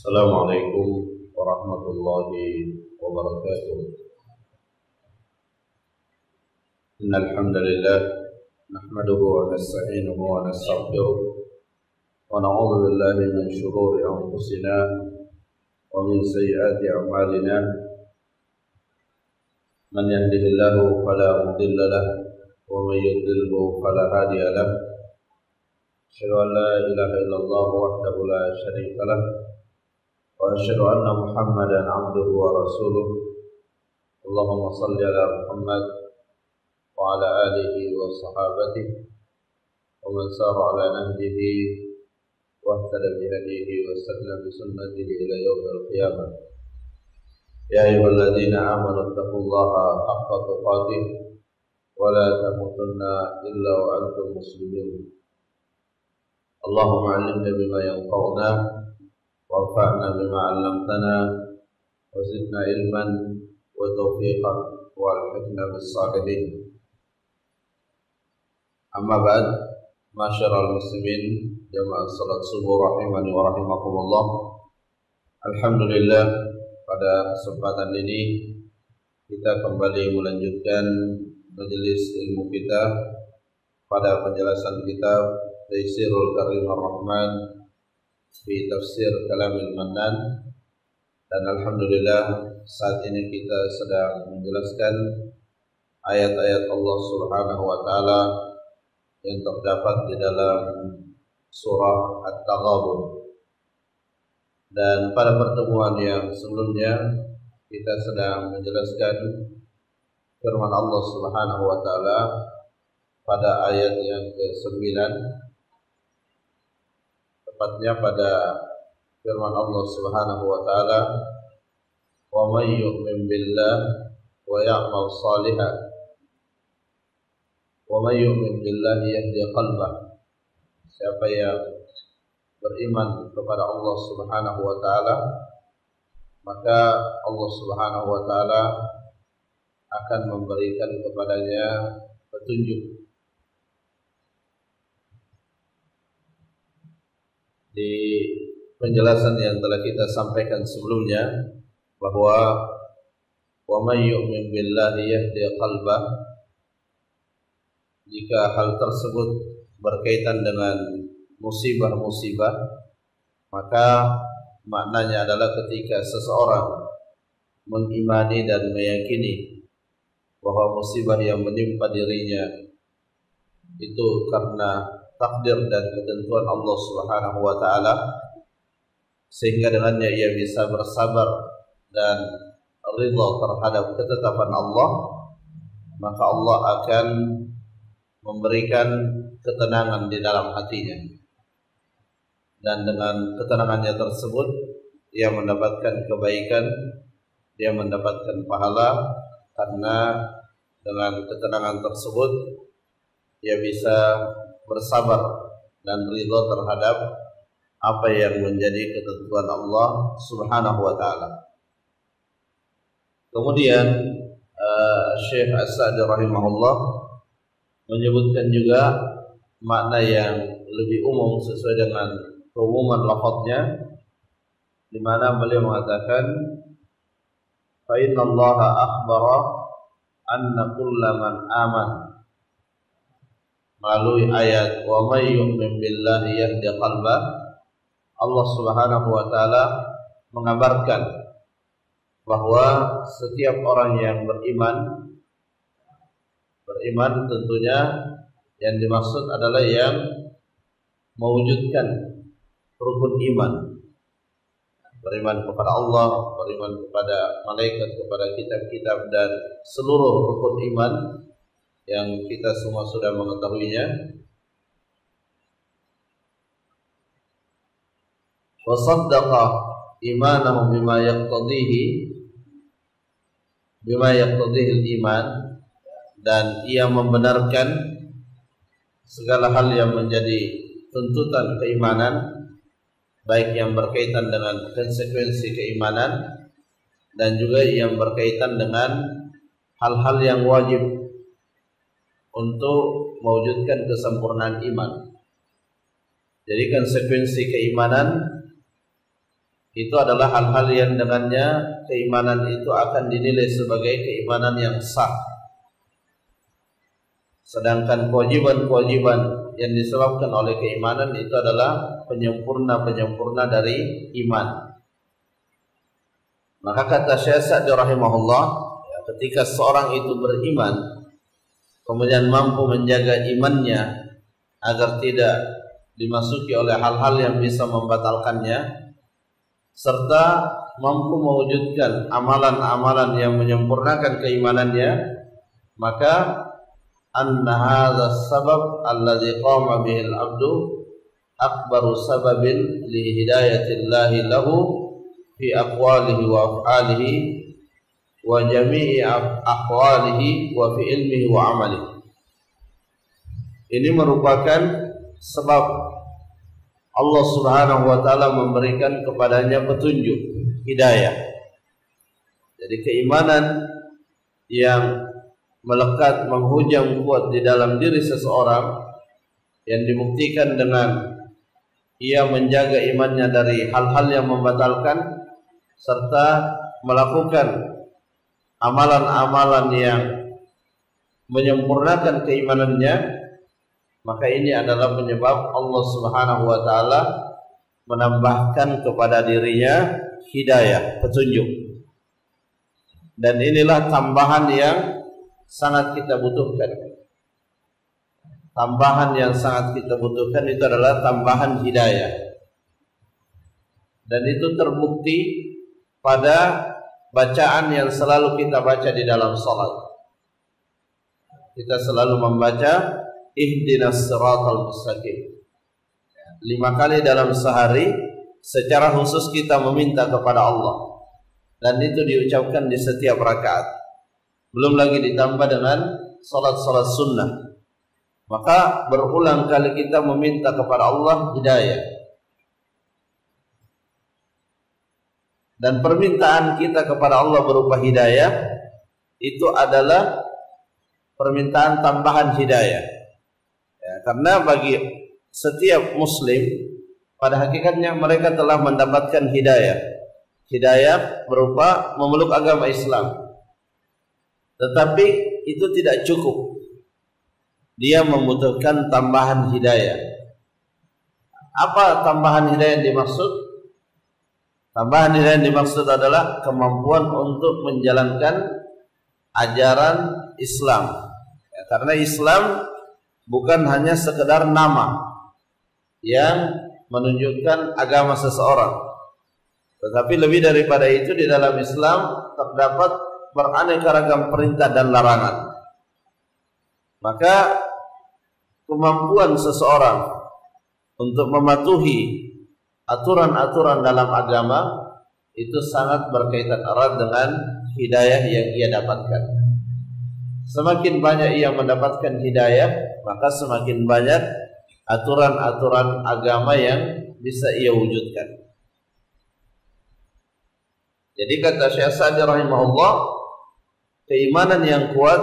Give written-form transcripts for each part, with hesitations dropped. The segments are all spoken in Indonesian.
Assalamualaikum warahmatullahi wabarakatuh. Innal hamdalillah nahmaduhu wa nasta'inuhu wa nastaghfiruh wa na'udzu billahi min shururi anfusina wa min sayyiati a'malina. Man yahdihillahu fala mudilla lahu wa man yudlilhu fala hadiya lahu. Asyhadu an la ilaha illallah wahdahu la syarika lahu wa asyhadu anna Muhammadan 'abduhu wa rasuluh. Allahumma shalli ala Muhammad wa ala alihi wa sahabatihi wa man sara ala nahjihi wa ihtada bi hadihi wa istana bi sunnatihi ila yaumil qiyamah. Ya ayyuhalladzina amanu taqullaha haqqa tuqatih wa la tamutunna illa wa antum muslimun. Allahumma 'allimna bima yanfa'una وانفعنا بما علمتنا وزدنا علما وتوفيقا والحقنا بالصالحين. Amma ba'd, masyarul muslimin jamaah salat subuh rahimani wa rahimakumullah. Alhamdulillah, pada kesempatan ini kita kembali melanjutkan majelis ilmu kita pada penjelasan kitab Taysirul Karimur Rahman fi tafsir Kalamil Mannan, dan alhamdulillah saat ini kita sedang menjelaskan ayat-ayat Allah Subhanahu wa taala yang terdapat di dalam surah At-Taghabun. Dan pada pertemuan yang sebelumnya kita sedang menjelaskan firman Allah Subhanahu wa taala pada ayat yang ke-9, tepatnya pada firman Allah Subhanahu wa taala, "Wa may yu'min billah wa ya'mal shalihan wa may yu'min billahi yahdi qalbah." Siapa yang beriman kepada Allah Subhanahu wa taala, maka Allah Subhanahu wa taala akan memberikan kepadanya petunjuk. Di penjelasan yang telah kita sampaikan sebelumnya bahwa wa may yu'min billahi yahdi qalbah, jika hal tersebut berkaitan dengan musibah-musibah, maka maknanya adalah ketika seseorang mengimani dan meyakini bahwa musibah yang menimpa dirinya itu karena takdir dan ketentuan Allah Subhanahu wa taala, sehingga dengannya ia bisa bersabar dan ridha terhadap ketetapan Allah, maka Allah akan memberikan ketenangan di dalam hatinya, dan dengan ketenangannya tersebut ia mendapatkan kebaikan, dia mendapatkan pahala, karena dengan ketenangan tersebut ia bisa bersabar dan ridha terhadap apa yang menjadi ketentuan Allah Subhanahu wa taala. Kemudian Syekh As-Sa'di rahimahullah menyebutkan juga makna yang lebih umum sesuai dengan keumuman lafadznya, di mana beliau mengatakan, "Fa innallaha akhbara anna kullaman amana", melalui ayat wa may yu'min billahi yahdi qalbah, Allah Subhanahu wa taala mengabarkan bahwa setiap orang yang beriman tentunya yang dimaksud adalah yang mewujudkan rukun iman, beriman kepada Allah, beriman kepada malaikat, kepada kitab-kitab dan seluruh rukun iman yang kita semua sudah mengetahuinya. Wa saddaqa imanahu bima yaqtadihi al-iman, dan ia membenarkan segala hal yang menjadi tuntutan keimanan, baik yang berkaitan dengan konsekuensi keimanan dan juga yang berkaitan dengan hal-hal yang wajib untuk mewujudkan kesempurnaan iman. Jadi konsekuensi keimanan itu adalah hal-hal yang dengannya keimanan itu akan dinilai sebagai keimanan yang sah. Sedangkan kewajiban-kewajiban yang disebabkan oleh keimanan itu adalah penyempurna-penyempurna dari iman. Maka kata Syekh Sa'di rahimahullah, ketika seorang itu beriman kemudian mampu menjaga imannya agar tidak dimasuki oleh hal-hal yang bisa membatalkannya, serta mampu mewujudkan amalan-amalan yang menyempurnakan keimanannya, maka anna hadza sabab alladzi qama bihi al-'abdu akbaru sababin li hidayatillahi lahu fi aqwalihi wa af'alihi wa jami'i aqwalihi wa fi ilmihi wa amalihi. Ini merupakan sebab Allah Subhanahu wa taala memberikan kepadanya petunjuk, hidayah. Jadi keimanan yang melekat, menghujam kuat di dalam diri seseorang yang dibuktikan dengan ia menjaga imannya dari hal-hal yang membatalkan serta melakukan amalan-amalan yang menyempurnakan keimanannya, maka ini adalah penyebab Allah Subhanahu wa taala menambahkan kepada dirinya hidayah, petunjuk. Dan inilah tambahan yang sangat kita butuhkan. Tambahan yang sangat kita butuhkan itu adalah tambahan hidayah. Dan itu terbukti pada bacaan yang selalu kita baca di dalam salat. Kita selalu membaca ihdinas siratal mustaqim 5 kali dalam sehari, secara khusus kita meminta kepada Allah, dan itu diucapkan di setiap rakaat. Belum lagi ditambah dengan salat-salat sunnah. Maka berulang kali kita meminta kepada Allah hidayah. Dan permintaan kita kepada Allah berupa hidayah itu adalah permintaan tambahan hidayah. Ya, karena bagi setiap muslim pada hakikatnya mereka telah mendapatkan hidayah. Hidayah berupa memeluk agama Islam. Tetapi itu tidak cukup. Dia membutuhkan tambahan hidayah. Apa tambahan hidayah yang dimaksud? Tambahan hidayah yang dimaksud adalah kemampuan untuk menjalankan ajaran Islam. Ya, karena Islam bukan hanya sekedar nama yang menunjukkan agama seseorang, tetapi lebih daripada itu di dalam Islam terdapat beraneka ragam perintah dan larangan. Maka kemampuan seseorang untuk mematuhi aturan-aturan dalam agama itu sangat berkaitan erat dengan hidayah yang ia dapatkan. Semakin banyak ia mendapatkan hidayah, maka semakin banyak aturan-aturan agama yang bisa ia wujudkan. Jadi kata Syekh Sa'di rahimahullah, keimanan yang kuat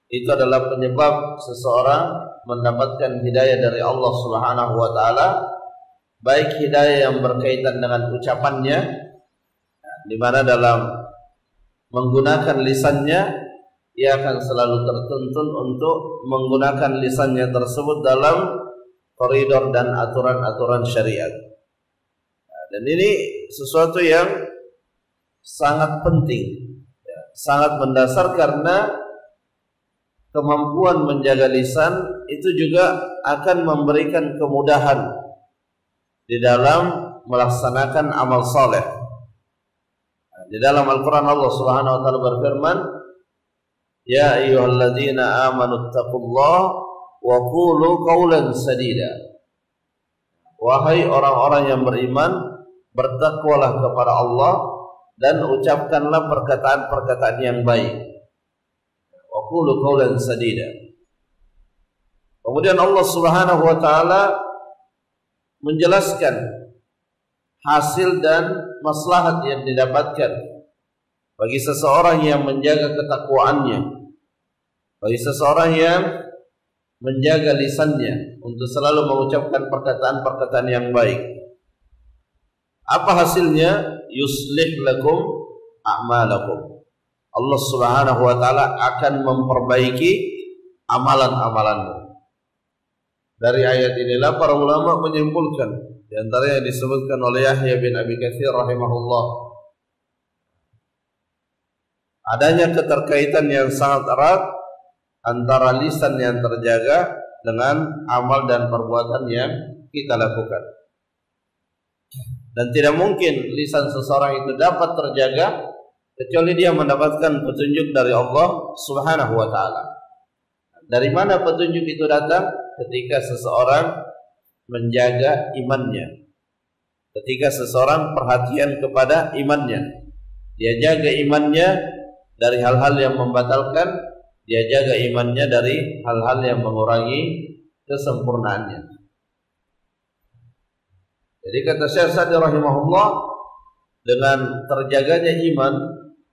itu adalah penyebab seseorang mendapatkan hidayah dari Allah Subhanahu wa taala, baik hidayah yang berkaitan dengan ucapannya, di mana dalam menggunakan lisannya ia akan selalu tertuntun untuk menggunakan lisannya tersebut dalam koridor dan aturan-aturan syariat. Dan ini sesuatu yang sangat penting, sangat mendasar, karena kemampuan menjaga lisan itu juga akan memberikan kemudahan di dalam melaksanakan amal saleh. Di dalam Al-Quran Allah Subhanahu wa taala berfirman, ya ayyuhalladzina amanu taqullaha wa qulu qawlan sadida. Wahai orang-orang yang beriman, bertakwalah kepada Allah dan ucapkanlah perkataan-perkataan yang baik. Wa qulu qawlan sadida. Kemudian Allah Subhanahu wa taala menjelaskan hasil dan maslahat yang didapatkan bagi seseorang yang menjaga ketakwaannya, bagi seseorang yang menjaga lisannya untuk selalu mengucapkan perkataan-perkataan yang baik. Apa hasilnya? Yuslih lakum a'malakum. Allah Subhanahu wa taala akan memperbaiki amalan-amalanmu. Dari ayat inilah para ulama menyimpulkan, di antaranya disebutkan oleh Yahya bin Abi Katsir rahimahullah, adanya keterkaitan yang sangat erat antara lisan yang terjaga dengan amal dan perbuatan yang kita lakukan. Dan tidak mungkin lisan seseorang itu dapat terjaga kecuali dia mendapatkan petunjuk dari Allah Subhanahu wa taala. Dari mana petunjuk itu datang? Ketika seseorang menjaga imannya. Ketika seseorang perhatian kepada imannya. Dia jaga imannya dari hal-hal yang membatalkan, dia jaga imannya dari hal-hal yang mengurangi kesempurnaannya. Jadi kata Syekh Sa'di rahimahullah, dengan terjaganya iman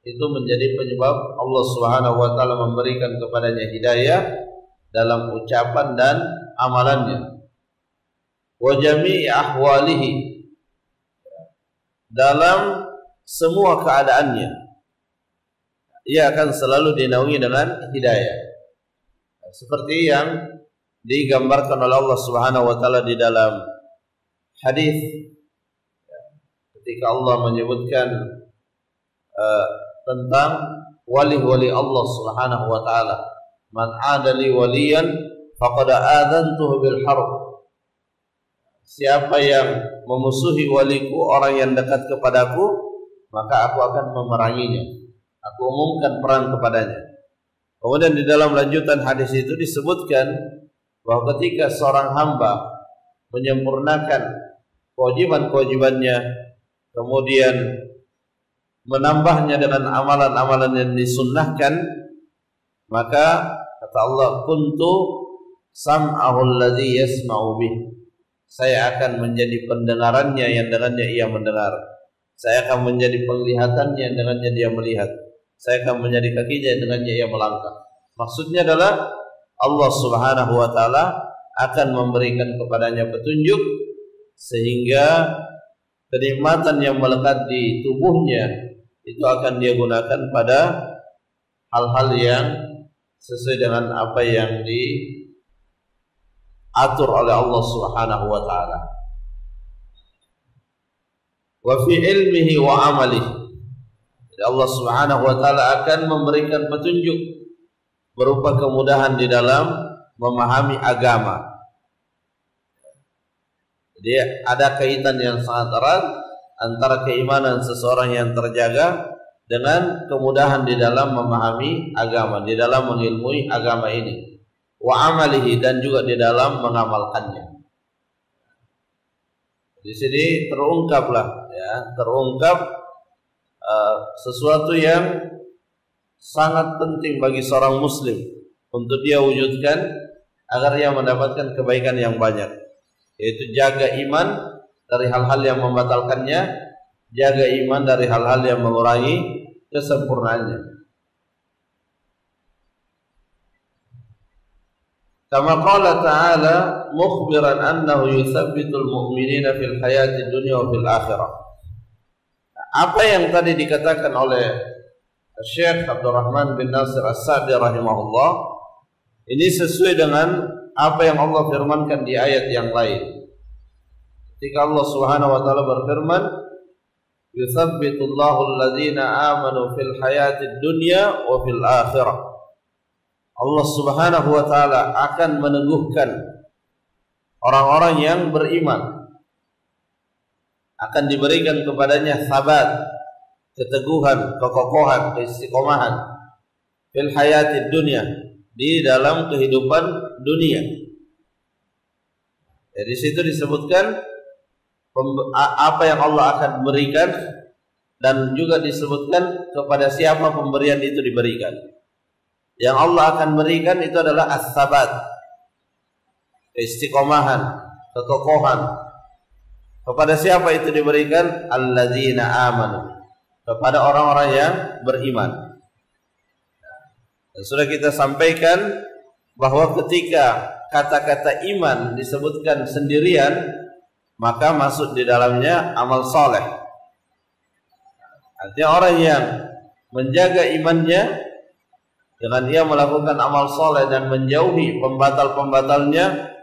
itu menjadi penyebab Allah Subhanahu wa taala memberikan kepadanya hidayah dalam ucapan dan amalannya. Wa jami'i ahwalihi, dalam semua keadaannya ia akan selalu dinaungi dengan hidayah. Seperti yang digambarkan oleh Allah Subhanahu wa taala di dalam hadis ketika Allah menyebutkan tentang wali-wali Allah Subhanahu wa taala, man adali waliyan faqad adantuhu bil harb. Siapa yang memusuhi waliku, orang yang dekat kepadaku, maka aku akan memeranginya. Aku umumkan perang kepadanya. Kemudian di dalam lanjutan hadis itu disebutkan bahwa ketika seorang hamba menyempurnakan kewajiban-kewajibannya, kemudian menambahnya dengan amalan-amalan yang disunnahkan, maka kata Allah, kuntu sam'ahul ladzi yasma'u bih, saya akan menjadi pendengarannya yang dengannya ia mendengar, saya akan menjadi penglihatannya yang dengannya dia melihat, saya akan menjadi kakinya yang dengannya ia melangkah. Maksudnya adalah Allah Subhanahu wa taala akan memberikan kepadanya petunjuk sehingga kenikmatan yang melekat di tubuhnya itu akan dia gunakan pada hal-hal yang sesuai dengan apa yang diatur oleh Allah Subhanahu wa taala. Wa fi ilmihi wa amalihi, jadi Allah Subhanahu wa taala akan memberikan petunjuk berupa kemudahan di dalam memahami agama. Jadi ada kaitan yang sangat erat antara keimanan seseorang yang terjaga dengan kemudahan di dalam memahami agama, di dalam mengilmui agama ini. Wa amalihi, dan juga di dalam mengamalkannya. Di sini terungkaplah, terungkap sesuatu yang sangat penting bagi seorang muslim untuk dia wujudkan agar dia mendapatkan kebaikan yang banyak, yaitu jaga iman dari hal-hal yang membatalkannya, jaga iman dari hal-hal yang mengurangi kesempurnaannya. Kama qala ta'ala mukhbiran annahu yuthabbitul mu'minina fil hayatid dunya wa fil akhirah. Apa yang tadi dikatakan oleh Syekh Abdurrahman bin Nasir As-Sa'di rahimahullah, ini sesuai dengan apa yang Allah firmankan di ayat yang lain. Ketika Allah Subhanahu wa taala berfirman, "Yuthabbitullahu alladhina amanu fil hayatid dunya wa fil akhirah." Allah Subhanahu wa taala akan meneguhkan orang-orang yang beriman. Akan diberikan kepadanya sabat, keteguhan, kekokohan, keistiqomahan fil hayatid dunya, di dalam kehidupan dunia. Jadi situ disebutkan apa yang Allah akan berikan, dan juga disebutkan kepada siapa pemberian itu diberikan. Yang Allah akan berikan itu adalah as-sabat, keistiqomahan, kekokohan. Kepada siapa itu diberikan? Alladzina amanu, kepada orang-orang yang beriman. Dan sudah kita sampaikan bahwa ketika kata-kata iman disebutkan sendirian, maka masuk di dalamnya amal soleh. Artinya orang yang menjaga imannya dengan dia melakukan amal soleh dan menjauhi pembatal-pembatalnya,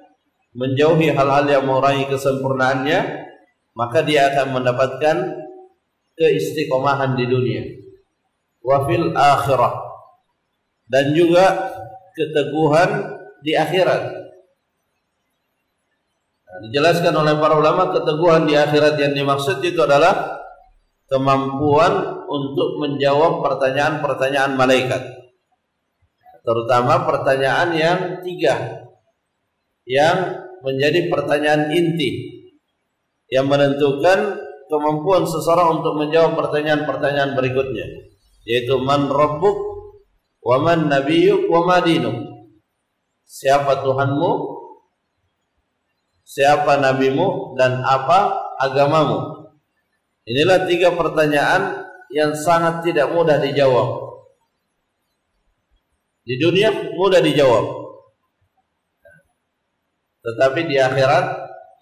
menjauhi hal-hal yang mengurangi kesempurnaannya, maka dia akan mendapatkan keistiqomahan di dunia, wa fil akhirah, dan juga keteguhan di akhirat. Dijelaskan oleh para ulama, keteguhan di akhirat yang dimaksud itu adalah kemampuan untuk menjawab pertanyaan-pertanyaan malaikat, terutama pertanyaan yang 3 yang menjadi pertanyaan inti yang menentukan kemampuan seseorang untuk menjawab pertanyaan-pertanyaan berikutnya, yaitu man rabbuk wa man nabiyyuk wa ma dinuk. Siapa Tuhanmu, siapa nabimu, dan apa agamamu. Inilah 3 pertanyaan yang sangat tidak mudah dijawab. Di dunia mudah dijawab, tetapi di akhirat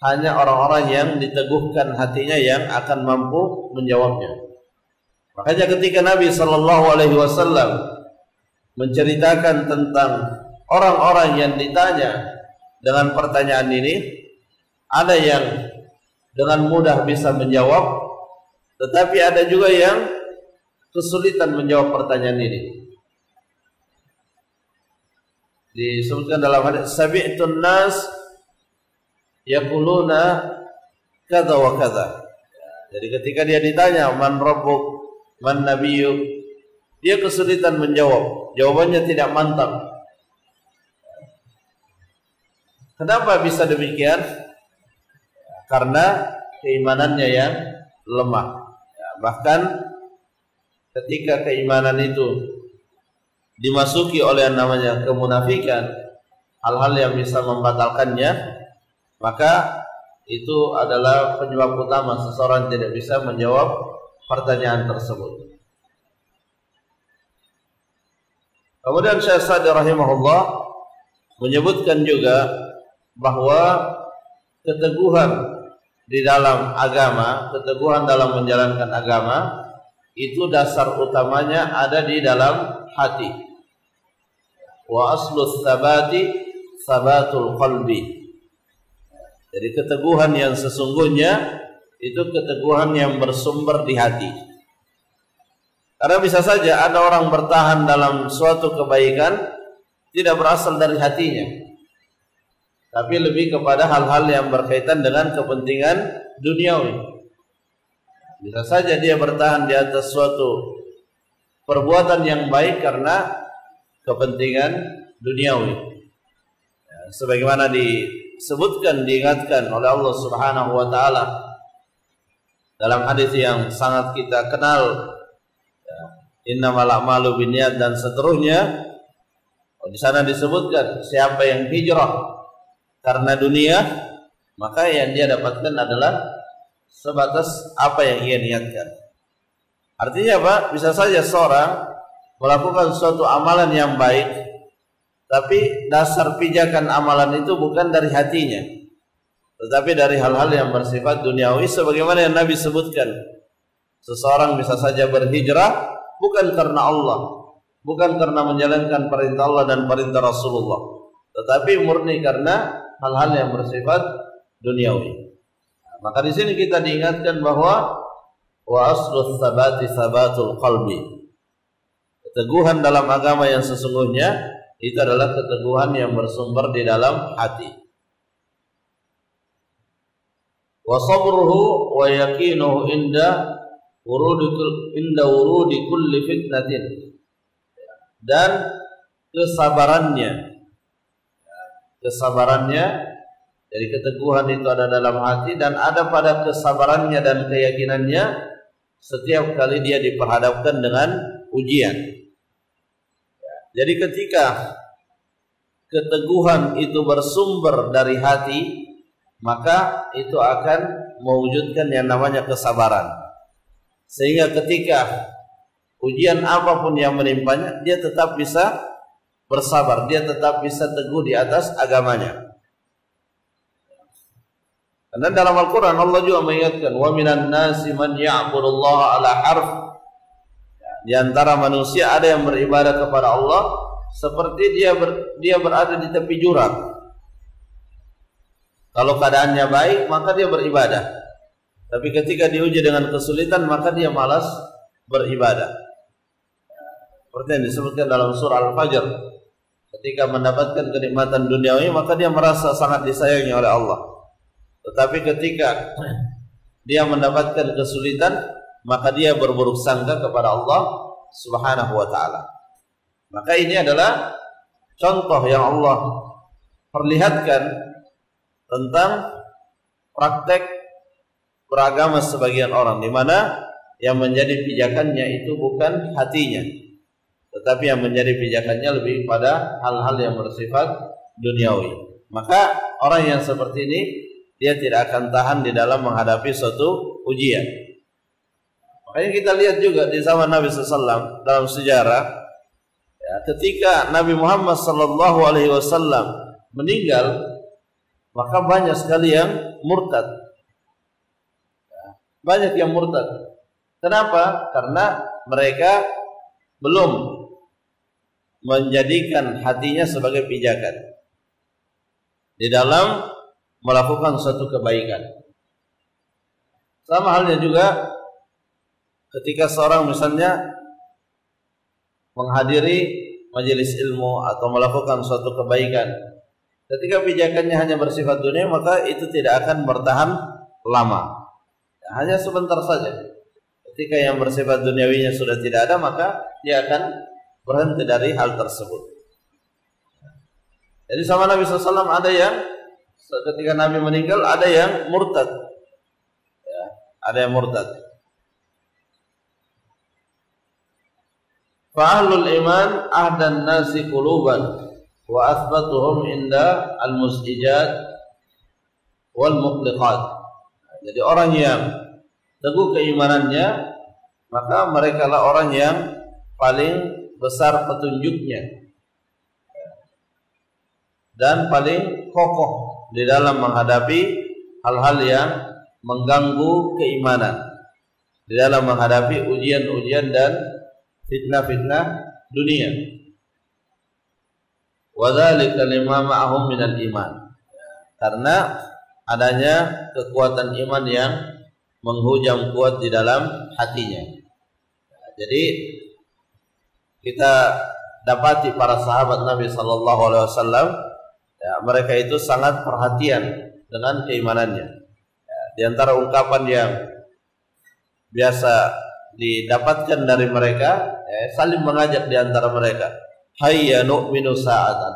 hanya orang-orang yang diteguhkan hatinya yang akan mampu menjawabnya. Makanya ketika Nabi SAW menceritakan tentang orang-orang yang ditanya dengan pertanyaan ini, ada yang dengan mudah bisa menjawab, tetapi ada juga yang kesulitan menjawab pertanyaan ini. Disebutkan dalam hadis, sabi'tun nas yaquluna kadza wa kadza. Jadi ketika dia ditanya man rabbuk, man nabiyyuk, dia kesulitan menjawab. Jawabannya tidak mantap. Kenapa bisa demikian? Karena keimanannya yang lemah. Bahkan ketika keimanan itu dimasuki oleh yang namanya kemunafikan, hal-hal yang bisa membatalkannya, maka itu adalah penyebab utama seseorang tidak bisa menjawab pertanyaan tersebut. Kemudian Syekh Sa'di rahimahullah menyebutkan juga bahwa keteguhan di dalam agama, keteguhan dalam menjalankan agama, itu dasar utamanya ada di dalam hati. Wa aslus sabati sabatul qalbi. Jadi keteguhan yang sesungguhnya itu keteguhan yang bersumber di hati. Karena bisa saja ada orang bertahan dalam suatu kebaikan tidak berasal dari hatinya, tapi lebih kepada hal-hal yang berkaitan dengan kepentingan duniawi. Bisa saja dia bertahan di atas suatu perbuatan yang baik karena kepentingan duniawi, sebagaimana disebutkan, diingatkan oleh Allah Subhanahu wa taala dalam hadis yang sangat kita kenal, innamal a'malu binniyat dan seterusnya. Di sana disebutkan siapa yang hijrah karena dunia, maka yang dia dapatkan adalah sebatas apa yang ia niatkan. Artinya apa? Bisa saja seorang melakukan suatu amalan yang baik, tapi dasar pijakan amalan itu bukan dari hatinya, tetapi dari hal-hal yang bersifat duniawi, sebagaimana yang Nabi sebutkan. Seseorang bisa saja berhijrah bukan karena Allah, bukan karena menjalankan perintah Allah dan perintah Rasulullah, tetapi murni karena hal-hal yang bersifat duniawi. Maka di sini kita diingatkan bahwa wa aslus sabati sabatul qalbi. Keteguhan dalam agama yang sesungguhnya itu adalah keteguhan yang bersumber di dalam hati. Wa sabruhu wa yaqinuhu inda wurudi kulli fitnatin. Dan kesabarannya dari keteguhan itu ada dalam hati, dan ada pada kesabarannya dan keyakinannya setiap kali dia diperhadapkan dengan ujian. Jadi ketika keteguhan itu bersumber dari hati, maka itu akan mewujudkan yang namanya kesabaran. Sehingga ketika ujian apapun yang menimpanya, dia tetap bisa bersabar, dia tetap bisa teguh di atas agamanya. Karena dalam Al-Quran Allah juga mengingatkan, wa minan nasi man ya'budullaha ala harf. Di antara manusia ada yang beribadah kepada Allah seperti dia berada di tepi jurang. Kalau keadaannya baik maka dia beribadah, tapi ketika diuji dengan kesulitan maka dia malas beribadah. Seperti yang disebutkan dalam surah Al-Fajr, ketika mendapatkan kenikmatan duniawi maka dia merasa sangat disayangi oleh Allah. Tetapi ketika dia mendapatkan kesulitan, maka dia berburuk sangka kepada Allah Subhanahu wa ta'ala. Maka ini adalah contoh yang Allah perlihatkan tentang praktek beragama sebagian orang, di mana yang menjadi pijakannya itu bukan hatinya, tetapi yang menjadi pijakannya lebih pada hal-hal yang bersifat duniawi. Maka orang yang seperti ini dia tidak akan tahan di dalam menghadapi suatu ujian. Makanya kita lihat juga di zaman Nabi SAW dalam sejarah, ya, ketika Nabi Muhammad SAW meninggal, maka banyak sekali yang murtad. Ya, banyak yang murtad. Kenapa? Karena mereka belum menjadikan hatinya sebagai pijakan di dalam melakukan suatu kebaikan. Sama halnya juga ketika seorang misalnya menghadiri majelis ilmu atau melakukan suatu kebaikan, ketika pijakannya hanya bersifat dunia, maka itu tidak akan bertahan lama, hanya sebentar saja. Ketika yang bersifat duniawinya sudah tidak ada, maka dia akan berhenti dari hal tersebut. Jadi sama Nabi SAW ada yang ketika Nabi meninggal ada yang murtad, ya, ada yang murtad. Fa'ahlul iman ahdan nasi quluban wa athbatuhum inda al-mustijad wal muqliqat. Jadi orang yang teguh keimanannya, maka mereka lah orang yang paling besar petunjuknya dan paling kokoh di dalam menghadapi hal-hal yang mengganggu keimanan, di dalam menghadapi ujian-ujian dan fitnah-fitnah dunia. Wa dzalika lima ma'ahum minal iman. Karena adanya kekuatan iman yang menghujam kuat di dalam hatinya. Jadi kita dapati para sahabat Nabi sallallahu alaihi wasallam, ya, mereka itu sangat perhatian dengan keimanannya. Ya, di antara ungkapan yang biasa didapatkan dari mereka, saling mengajak di antara mereka, hayya nu'minu sa'atan,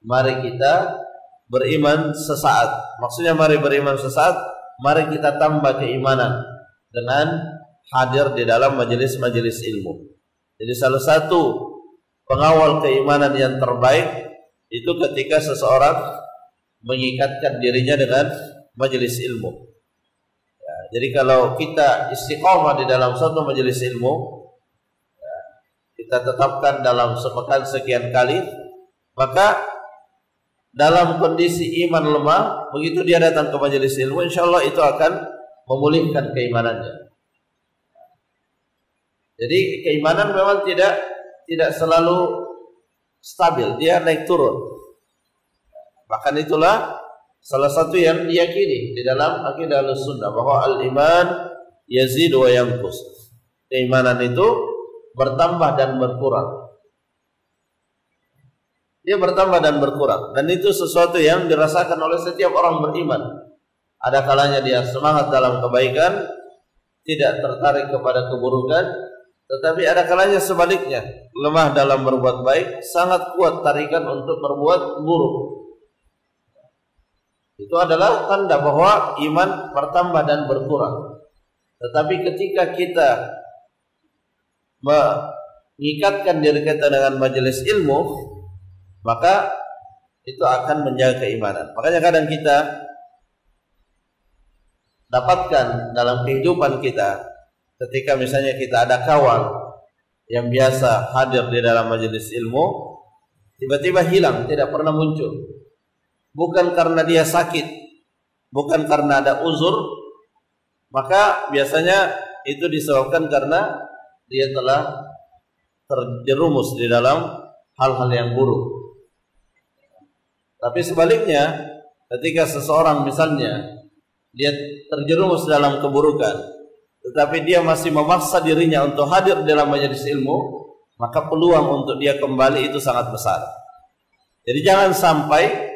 mari kita beriman sesaat. Maksudnya mari beriman sesaat, mari kita tambah keimanan dengan hadir di dalam majelis-majelis ilmu. Jadi salah satu pengawal keimanan yang terbaik itu ketika seseorang mengikatkan dirinya dengan majelis ilmu. Ya, jadi kalau kita istiqomah di dalam suatu majelis ilmu, ya, kita tetapkan dalam sepekan sekian kali, maka dalam kondisi iman lemah, begitu dia datang ke majelis ilmu, insya Allah itu akan memulihkan keimanannya. Jadi keimanan memang tidak selalu stabil, dia naik turun. Bahkan itulah salah satu yang diyakini di dalam akidah Ahlussunnah, bahwa al-iman yazid wa yanqus. Keimanan itu bertambah dan berkurang. Dia bertambah dan berkurang, dan itu sesuatu yang dirasakan oleh setiap orang beriman. Ada kalanya dia semangat dalam kebaikan, tidak tertarik kepada keburukan. Tetapi ada kalanya sebaliknya, lemah dalam berbuat baik, sangat kuat tarikan untuk berbuat buruk. Itu adalah tanda bahwa iman bertambah dan berkurang. Tetapi ketika kita mengikatkan diri kita dengan majelis ilmu, maka itu akan menjaga keimanan. Makanya kadang kita dapatkan dalam kehidupan kita, ketika misalnya kita ada kawan yang biasa hadir di dalam majelis ilmu, tiba-tiba hilang, tidak pernah muncul. Bukan karena dia sakit, bukan karena ada uzur, maka biasanya itu disebabkan karena dia telah terjerumus di dalam hal-hal yang buruk. Tapi sebaliknya, ketika seseorang misalnya dia terjerumus dalam keburukan, tetapi dia masih memaksa dirinya untuk hadir dalam majelis ilmu, maka peluang untuk dia kembali itu sangat besar. Jadi jangan sampai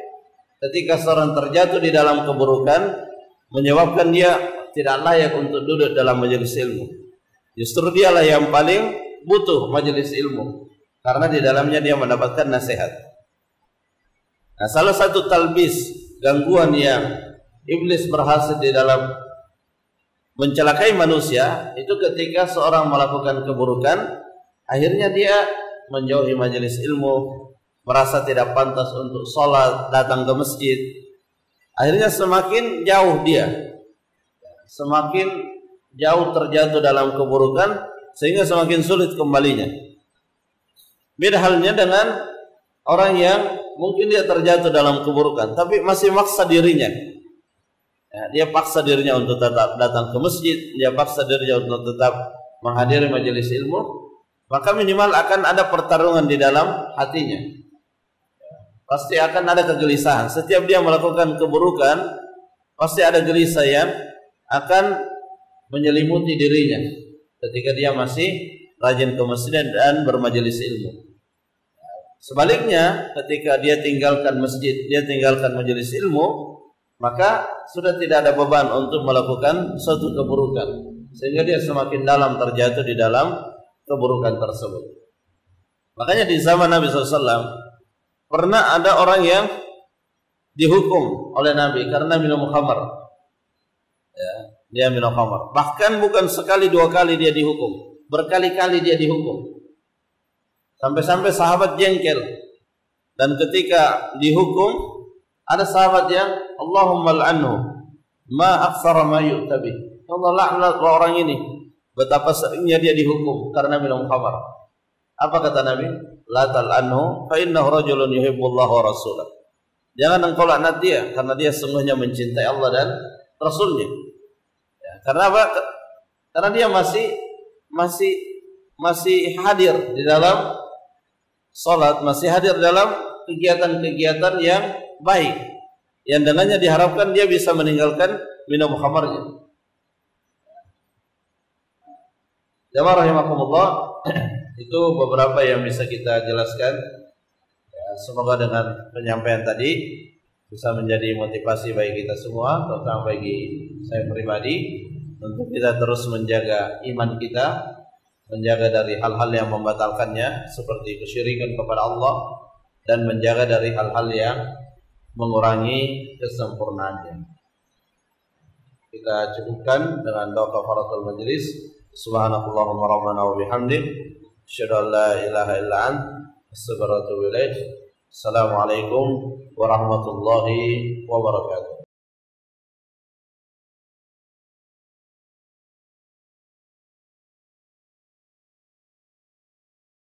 ketika seorang terjatuh di dalam keburukan menyebabkan dia tidak layak untuk duduk dalam majelis ilmu. Justru dialah yang paling butuh majelis ilmu, karena di dalamnya dia mendapatkan nasihat. Nah, salah satu talbis, gangguan yang iblis berhasil di dalam mencelakai manusia itu ketika seorang melakukan keburukan, akhirnya dia menjauhi majelis ilmu, merasa tidak pantas untuk sholat, datang ke masjid. Akhirnya semakin jauh dia, semakin jauh terjatuh dalam keburukan, sehingga semakin sulit kembalinya. Beda halnya dengan orang yang mungkin dia terjatuh dalam keburukan, tapi masih maksa dirinya. Dia paksa dirinya untuk tetap datang ke masjid, dia paksa dirinya untuk tetap menghadiri majelis ilmu, maka minimal akan ada pertarungan di dalam hatinya. Pasti akan ada kegelisahan. Setiap dia melakukan keburukan, pasti ada gelisah yang akan menyelimuti dirinya ketika dia masih rajin ke masjid dan bermajelis ilmu. Sebaliknya, ketika dia tinggalkan masjid, dia tinggalkan majelis ilmu, maka sudah tidak ada beban untuk melakukan suatu keburukan, sehingga dia semakin dalam terjatuh di dalam keburukan tersebut. Makanya di zaman Nabi SAW pernah ada orang yang dihukum oleh Nabi karena minum khamar. Dia minum khamar. Bahkan bukan sekali dua kali dia dihukum, berkali-kali dia dihukum. Sampai-sampai sahabat jengkel. Dan ketika dihukum, ada sahabat yang Allahumma al'anhu ma aktsara ma yu'tabi. Allah laknat orang ini, betapa seringnya dia dihukum karena minum khamar. Apa kata Nabi? La tal'anhu fa innahu rajulun yuhibbullah wa rasulah. Jangan engkau laknat dia, karena dia sungguhnya mencintai Allah dan Rasulnya. Karena apa? Karena dia masih hadir di dalam salat, masih hadir dalam kegiatan-kegiatan yang baik, yang dengannya diharapkan dia bisa meninggalkan minum khamarnya. Jamaah rahimakumullah, itu beberapa yang bisa kita jelaskan. Semoga dengan penyampaian tadi bisa menjadi motivasi bagi kita semua, terutama bagi saya pribadi, untuk kita terus menjaga iman kita, menjaga dari hal-hal yang membatalkannya seperti kesyirikan kepada Allah, dan menjaga dari hal-hal yang mengurangi kesempurnaannya. Kita cukupkan dengan doa kafaratul majlis. Subhanakallahumma rabbana wa bihamdik, asyhadu an la ilaha illa anta, astaghfiruka wa atubu ilaik. Assalamualaikum warahmatullahi wabarakatuh.